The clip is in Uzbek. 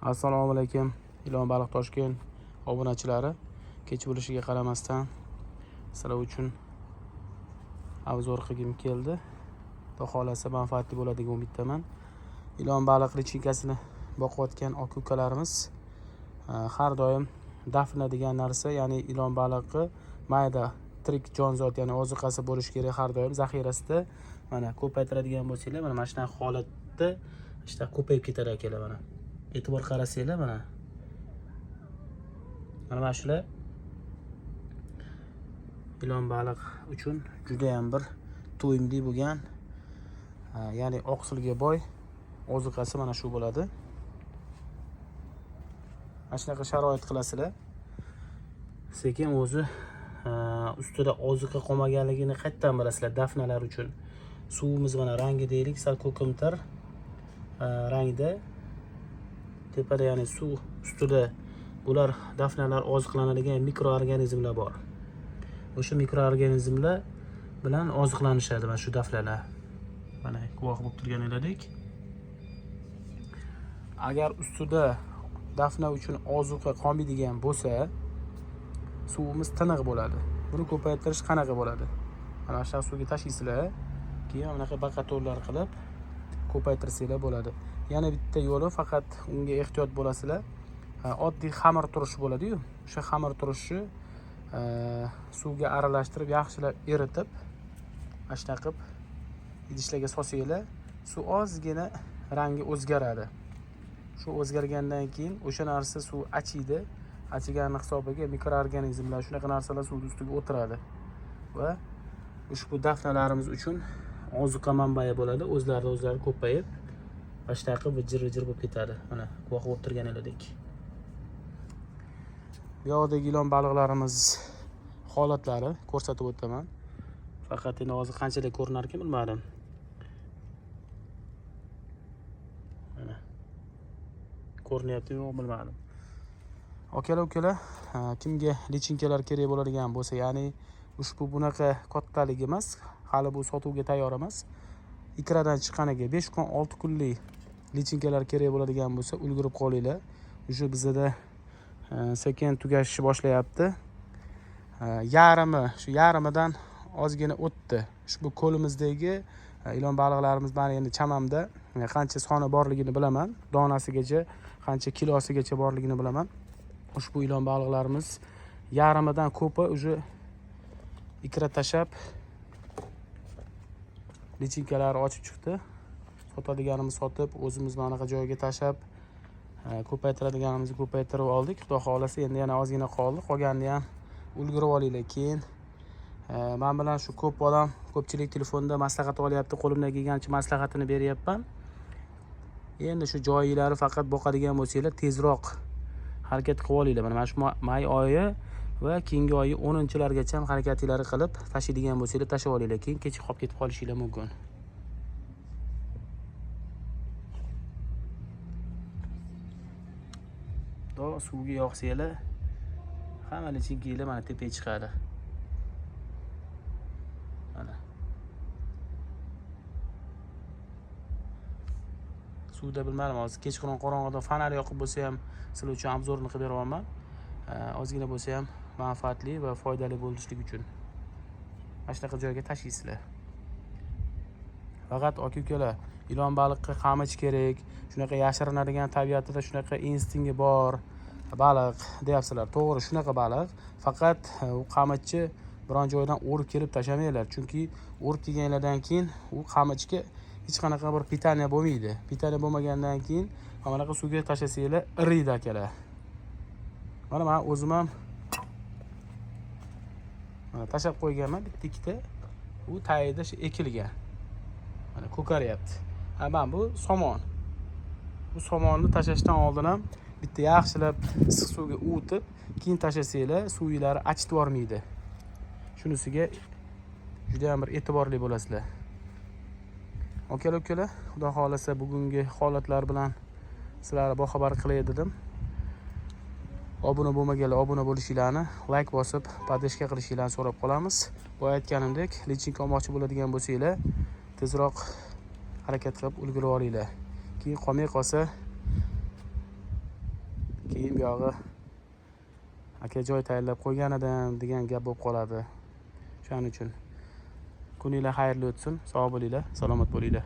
Assalomu alaykum. Ilon Baliq Toshkent obunachilari, kech bo'lishiga qaramasdan sizlar uchun obzor qilgim keldi. Xudo xolasa manfaatli bo'ladi deb umiddaman. Ilon baliq lichinkasini boqayotgan aka-ukalarimiz har doim dafna degan narsa, ya'ni ilon baliqi mayda tirik jonzot, ya'ni ozuqasi bo'lishi kerak har doim zaxirasida. Mana ko'paytiradigan bo'lsanglar, mana shunaqa holatda işte ko'payib ketar akalar. Mana e'tibor qarasanglar, mana shular ilon baliq uchun juda ham bir to'yimli bo'lgan, ya'ni oqsilga boy ozuqasi mana shu bo'ladi. Mana shunaqa sharoit qilasizlar. Sekin o'zi ustida ozuqa qolmaganligini qayerdan bilasizlar dafnalar uchun. Suvimiz mana rangi deylik, sal ko'kimtir rangda. Tepada ya'ni suv ustida bular dafnalar oziqlanadigan mikroorganizmlar bor. O'sha mikroorganizmlar bilan oziqlanishadi mana shu dafnalar. Mana guvoh bo'lib turganinglardek. Agar ustida dafna uchun ozuqa qolmaydigan bo'lsa, suvimiz tiniq bo'ladi. Buni ko'paytirish qanaqa bo'ladi? Mana shu suvga tashlaysizlar, keyin bunaqa baqatorlar qilib ko'paytirsanglar bo'ladi. Yana bitta yo'li, faqat unga ehtiyot bo'lasizlar. Oddiy xamir turishi bo'ladi-yu. O'sha xamir turishi suvga aralashtirib, yaxshilab eritib, mana shunaqa qilib idishlarga solsanglar, suv ozgina rangi o'zgaradi. Shu o'zgargandan keyin o'sha narsa suv achiydi. Achigan hisobiga mikroorganizmlar, shunaqa narsalar suv ustiga o'tiradi va ushbu dafnalarimiz uchun ozuqa manbai bo'ladi. O'zlari ko'payib, mana shunaqa qilib vijir-vijir bo'lib ketadi. Mana guvoh bo'lib turganinglardek. Bu yoqdagi ilon baliqlarimiz holatlari ko'rsatib o'taman. Faqat endi hozir qanchalik ko'rinar ekan bilmadim. Mana ko'rinyaptimi bilmadim. Akalar, kimga lichinkalar kerak bo'ladigan bo'lsa, ya'ni ushbu bunaqa kattaligi emas, hali bu sotuvga tayyor emas. Ikradan chiqqaniga 5 kun 6 kunlik lichinkalar kerak bo'ladigan bo'lsa, ulgurib qolinglar. O'sha bizda sekin tugashishni boshlayapti. Yarimidan ozgina o'tdi. Ushbu ko'limizdagi ilon baliqlarimiz bari endi chamamda qancha soni borligini bilaman. Donasigacha, qancha kilosigacha borligini bilaman. Ushbu ilon baliqlarimiz yarimidan ko'pi уже ikra tashab lichinkalari ochib chiqdi. Sotadiganimiz sotib, o'zimiz mana bunaqa joyga tashab, ko'paytiradiganimizni ko'paytirib oldik. Xudo xolasa endi yana ozgina qoldi. Qolganini ham ulgurib olinglar. Keyin men bilan shu ko'p odam, ko'pchilik telefonda maslahat olyapti. Qo'limdan kelgancha maslahatini beryapman. Endi shu joyilari faqat boqadigan bo'lsanglar, tezroq harakat qilib olinglar. Mana shu may oyi va keyingi oyi 10-largacha ham harakatinglarni qilib tashlaydigan bo'lsanglar, tashlab olinglar. Keyin kech qolib ketib qolishinglar mumkin. Suvga yoqsanglar, hamma lichinkalar mana tepaga chiqadi. Mana suvda bilmadim, hozir kechqurun qorong'ida fonar yoqib bo'lsa ham sizlar uchun obzorni qilib beraman. Ozgina bo'lsa ham manfaatli va foydali bo'lishligi uchun. Mana shunaqa joyga tashlaysizlar. Faqat aka-ukalar, ilon baliqqa qamich kerak, shunaqa yashirinadigan tabiatida shunaqa instinkti bor baliq deyapsizlar. To'g'ri, shunaqa baliq. Faqat u qamichni biron joydan o'rib kelib tashamanglar, chunki o'rib kelganlardan keyin u qamichga hech qanaqa bir pitaniya bo'lmaydi. Pitaniya bo'lmagandan keyin mana bunaqa suvga tashlasanglar, iriydi akalar. Mana men o'zim ham tashab qo'yganman, bitta ikkita. U tagida shu ekilgan. Mana ko'karyapti. Mana bu somon. Bu somonni tashashdan oldin ham bitta yaxshilab issiq suvga uvitib, keyin tashlasanglar, suvingizni achitib yormaydi. Shunisiga juda ham bir e'tiborli bo'lasizlar. Akalar, xudo xolasa bugungi holatlar bilan sizlarni boxabar qilay dedim. Obuna bo'lmaganlar obuna bo'lishinglarni, like bosib, podpishka qilishinglarni so'rab qolamiz. Bu aytganimdek, lichinka olmoqchi bo'ladigan bo'lsanglar, tezroq harakat qilib ulgurib olinglar. Keyin qolmay qolsa keyin buyog'i aka joy tayinlab qo'ygan edim degan gap bo'lib qoladi. Shuning uchun kuninglar xayrli o'tsin, sog' bo'linglar, salomat bo'linglar.